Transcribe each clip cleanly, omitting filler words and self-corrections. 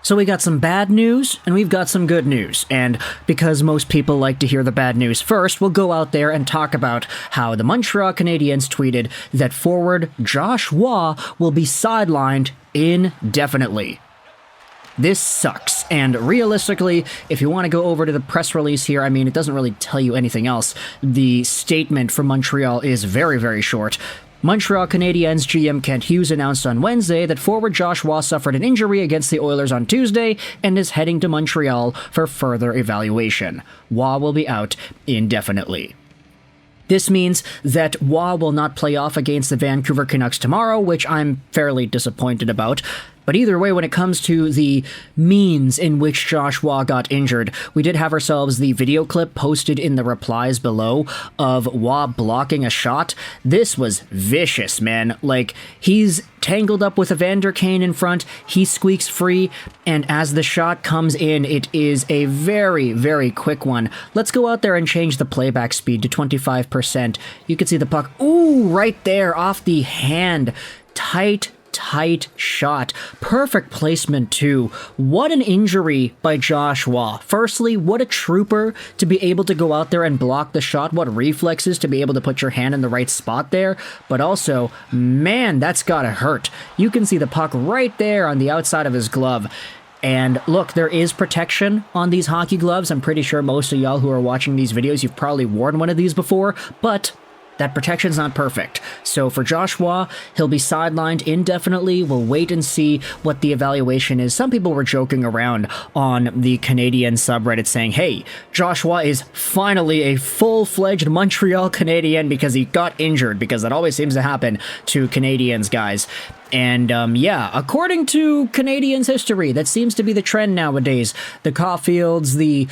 So we got some bad news, and we've got some good news. And because most people like to hear the bad news first, we'll go out there and talk about how the Montreal Canadiens tweeted that forward Josh Waugh will be sidelined indefinitely. This sucks, and realistically, if you want to go over to the press release here, I mean, it doesn't really tell you anything else. The statement from Montreal is very, very short. Montreal Canadiens GM Kent Hughes announced on Wednesday that forward Josh Waugh suffered an injury against the Oilers on Tuesday and is heading to Montreal for further evaluation. Waugh will be out indefinitely. This means that Waugh will not play off against the Vancouver Canucks tomorrow, which I'm fairly disappointed about. But either way, when it comes to the means in which Josh Waugh got injured, we did have ourselves the video clip posted in the replies below of Waugh blocking a shot. This was vicious, man. Like, he's tangled up with Evander Kane in front, he squeaks free, and as the shot comes in, it is a very, very quick one. Let's go out there and change the playback speed to 25%. You can see the puck, ooh, right there, off the hand. Tight shot. Perfect placement, too. What an injury by Josh Waugh. Firstly, what a trooper to be able to go out there and block the shot. What reflexes to be able to put your hand in the right spot there. But also, man, that's gotta hurt. You can see the puck right there on the outside of his glove. And look, there is protection on these hockey gloves. I'm pretty sure most of y'all who are watching these videos, you've probably worn one of these before, but that protection's not perfect. So for Josh Waugh, he'll be sidelined indefinitely. We'll wait and see what the evaluation is. Some people were joking around on the Canadian subreddit saying, hey, Josh Waugh is finally a full-fledged Montreal Canadien because he got injured, because that always seems to happen to Canadiens, guys. And yeah, according to Canadiens history, that seems to be the trend nowadays. The Caulfields, the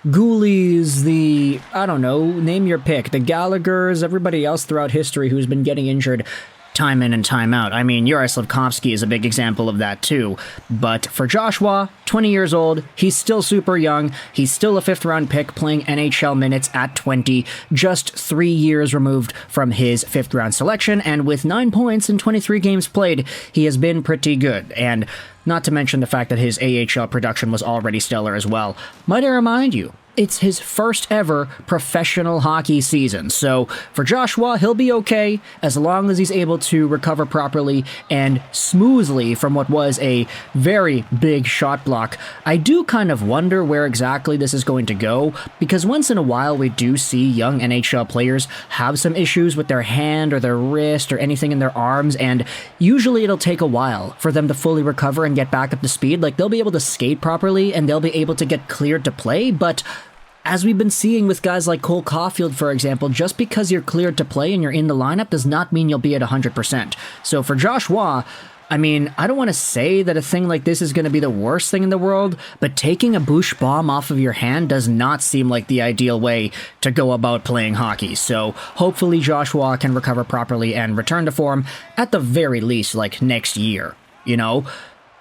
Ghoulies, I don't know, name your pick, the Gallaghers, everybody else throughout history who's been getting injured time in and time out. I mean, Yuri Slafkovsky is a big example of that too. But for Josh Waugh, 20 years old, he's still super young, he's still a 5th-round pick playing NHL minutes at 20, just 3 years removed from his 5th-round selection, and with 9 points in 23 games played, he has been pretty good. And not to mention the fact that his AHL production was already stellar as well. Might I remind you, it's his first ever professional hockey season. So for Josh Waugh, he'll be okay as long as he's able to recover properly and smoothly from what was a very big shot block. I do kind of wonder where exactly this is going to go, because once in a while we do see young NHL players have some issues with their hand or their wrist or anything in their arms, and usually it'll take a while for them to fully recover and get back up to speed. Like, they'll be able to skate properly and they'll be able to get cleared to play, but as we've been seeing with guys like Cole Caulfield, for example, just because you're cleared to play and you're in the lineup does not mean you'll be at 100%. So for Josh Waugh, I mean, I don't want to say that a thing like this is going to be the worst thing in the world, but taking a Bush bomb off of your hand does not seem like the ideal way to go about playing hockey. So hopefully Josh Waugh can recover properly and return to form at the very least, like, next year, you know?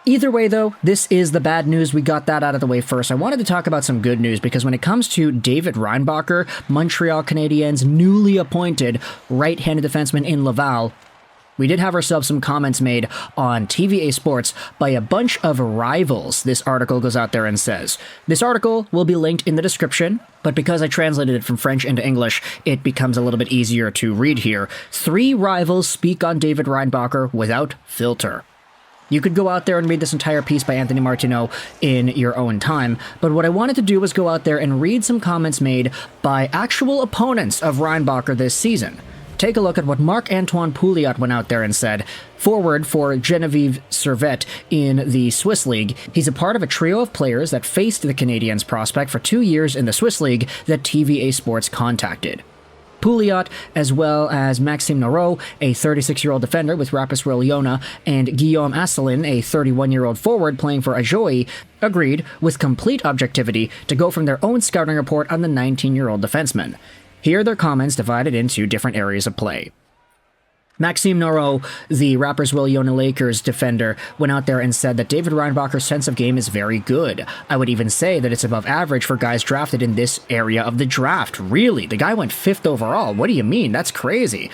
Either way, though, this is the bad news. We got that out of the way first. I wanted to talk about some good news, because when it comes to David Reinbacher, Montreal Canadiens' newly appointed right-handed defenseman in Laval, we did have ourselves some comments made on TVA Sports by a bunch of rivals, this article goes out there and says. This article will be linked in the description, but because I translated it from French into English, it becomes a little bit easier to read here. 3 rivals speak on David Reinbacher without filter. You could go out there and read this entire piece by Anthony Martineau in your own time, but what I wanted to do was go out there and read some comments made by actual opponents of Reinbacher this season. Take a look at what Marc-Antoine Pouliot went out there and said. Forward for Genevieve Servette in the Swiss League, he's a part of a trio of players that faced the Canadiens prospect for 2 years in the Swiss League that TVA Sports contacted. Pouliot, as well as Maxime Noreau, a 36-year-old defender with Rapperswil-Jona, and Guillaume Asselin, a 31-year-old forward playing for Ajoie, agreed, with complete objectivity, to go from their own scouting report on the 19-year-old defenseman. Here are their comments divided into different areas of play. Maxime Noreau, the Rapperswil-Jona Lakers defender, went out there and said that David Reinbacher's sense of game is very good. I would even say that it's above average for guys drafted in this area of the draft. Really? The guy went 5th overall. What do you mean? That's crazy.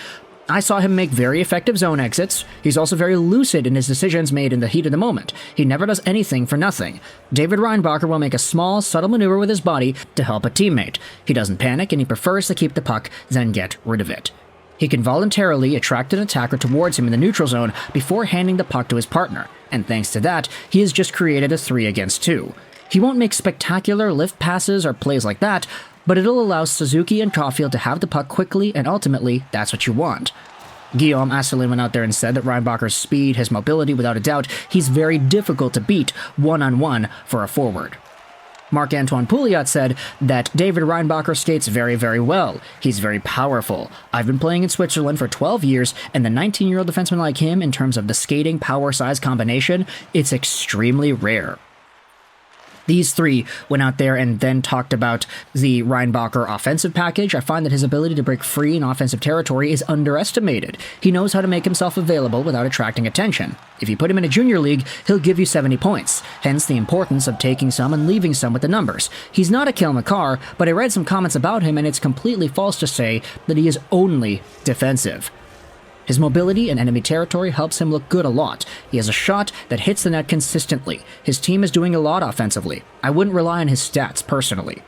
I saw him make very effective zone exits. He's also very lucid in his decisions made in the heat of the moment. He never does anything for nothing. David Reinbacher will make a small, subtle maneuver with his body to help a teammate. He doesn't panic, and he prefers to keep the puck than get rid of it. He can voluntarily attract an attacker towards him in the neutral zone before handing the puck to his partner, and thanks to that, he has just created a 3 against 2. He won't make spectacular lift passes or plays like that, but it'll allow Suzuki and Caulfield to have the puck quickly, and ultimately, that's what you want. Guillaume Asselin went out there and said that Reinbacher's speed, his mobility, without a doubt, he's very difficult to beat one-on-one for a forward. Marc-Antoine Pouliot said that David Reinbacher skates very, very well. He's very powerful. I've been playing in Switzerland for 12 years, and the 19-year-old defenseman like him, in terms of the skating power-size combination, it's extremely rare. These three went out there and then talked about the Reinbacher offensive package. I find that his ability to break free in offensive territory is underestimated. He knows how to make himself available without attracting attention. If you put him in a junior league, he'll give you 70 points, hence the importance of taking some and leaving some with the numbers. He's not a Cale Makar, but I read some comments about him and it's completely false to say that he is only defensive. His mobility in enemy territory helps him look good a lot. He has a shot that hits the net consistently. His team is doing a lot offensively. I wouldn't rely on his stats personally.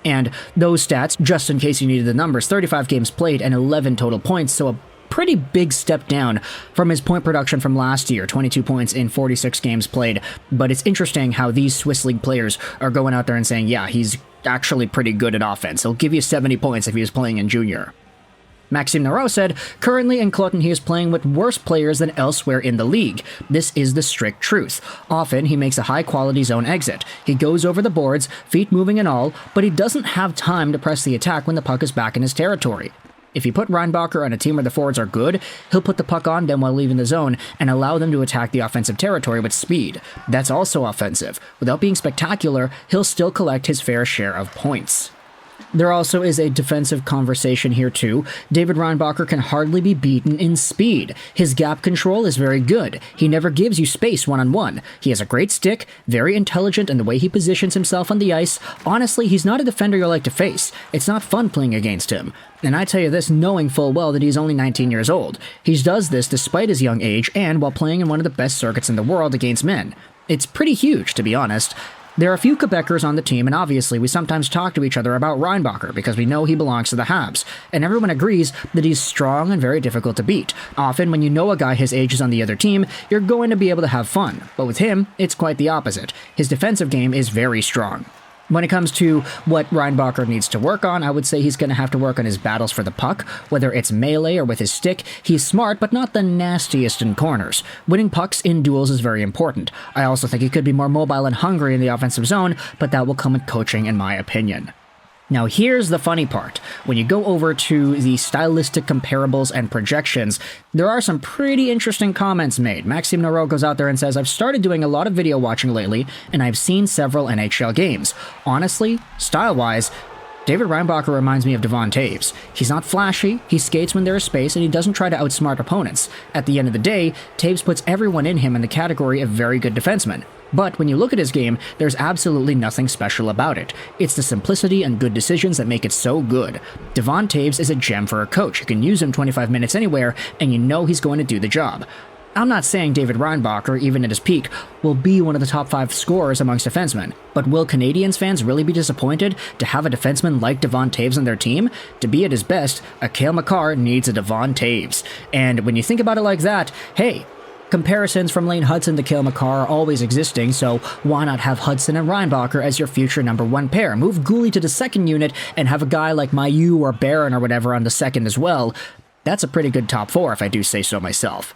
And those stats, just in case you needed the numbers, 35 games played and 11 total points, so a pretty big step down from his point production from last year, 22 points in 46 games played. But it's interesting how these Swiss League players are going out there and saying, yeah, he's actually pretty good at offense. He'll give you 70 points if he was playing in junior. Maxime Narrow said, currently in Cloton he is playing with worse players than elsewhere in the league. This is the strict truth. Often he makes a high-quality zone exit. He goes over the boards, feet moving and all, but he doesn't have time to press the attack when the puck is back in his territory. If you put Reinbacher on a team where the forwards are good, he'll put the puck on them while leaving the zone and allow them to attack the offensive territory with speed. That's also offensive. Without being spectacular, he'll still collect his fair share of points. There also is a defensive conversation here too. David Reinbacher can hardly be beaten in speed. His gap control is very good. He never gives you space one-on-one. He has a great stick, very intelligent in the way he positions himself on the ice. Honestly, he's not a defender you like to face. It's not fun playing against him. And I tell you this knowing full well that he's only 19 years old. He does this despite his young age and while playing in one of the best circuits in the world against men. It's pretty huge, to be honest. There are a few Quebecers on the team, and obviously we sometimes talk to each other about Reinbacher because we know he belongs to the Habs, and everyone agrees that he's strong and very difficult to beat. Often, when you know a guy his age is on the other team, you're going to be able to have fun, but with him, it's quite the opposite. His defensive game is very strong. When it comes to what Reinbacher needs to work on, I would say he's going to have to work on his battles for the puck, whether it's melee or with his stick. He's smart, but not the nastiest in corners. Winning pucks in duels is very important. I also think he could be more mobile and hungry in the offensive zone, but that will come with coaching in my opinion. Now here's the funny part. When you go over to the stylistic comparables and projections, there are some pretty interesting comments made. Maxime Narrow goes out there and says, I've started doing a lot of video watching lately, and I've seen several NHL games. Honestly, style-wise, David Reinbacher reminds me of Devon Toews. He's not flashy, he skates when there is space, and he doesn't try to outsmart opponents. At the end of the day, Toews puts everyone in him in the category of very good defenseman. But when you look at his game, there's absolutely nothing special about it. It's the simplicity and good decisions that make it so good. Devon Toews is a gem for a coach. You can use him 25 minutes anywhere, and you know he's going to do the job. I'm not saying David Reinbacher, even at his peak, will be one of the top 5 scorers amongst defensemen, but will Canadiens fans really be disappointed to have a defenseman like Devon Toews on their team? To be at his best, a Cale Makar needs a Devon Toews. And when you think about it like that, hey, comparisons from Lane Hudson to Cale Makar are always existing, so why not have Hudson and Reinbacher as your future number 1 pair? Move Gooley to the second unit and have a guy like Mailloux or Barron or whatever on the second as well. That's a pretty good top 4 if I do say so myself.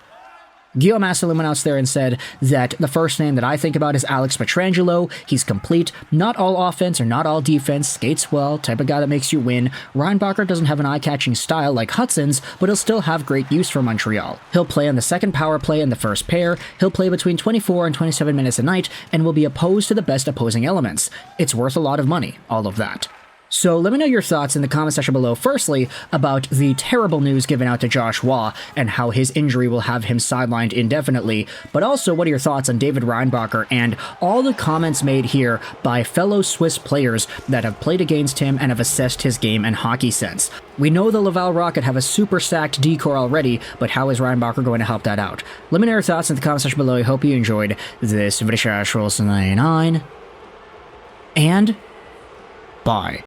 Guillaume Asselin went out there and said that the first name that I think about is Alex Pietrangelo. He's complete, not all offense or not all defense, skates well, type of guy that makes you win. Reinbacher doesn't have an eye-catching style like Hudson's, but he'll still have great use for Montreal. He'll play on the second power play in the first pair, he'll play between 24 and 27 minutes a night, and will be opposed to the best opposing elements. It's worth a lot of money, all of that. So let me know your thoughts in the comment section below, firstly, about the terrible news given out to Josh Waugh and how his injury will have him sidelined indefinitely, but also what are your thoughts on David Reinbacher and all the comments made here by fellow Swiss players that have played against him and have assessed his game and hockey sense. We know the Laval Rocket have a super stacked D-core already, but how is Reinbacher going to help that out? Let me know your thoughts in the comment section below. I hope you enjoyed this video. And bye.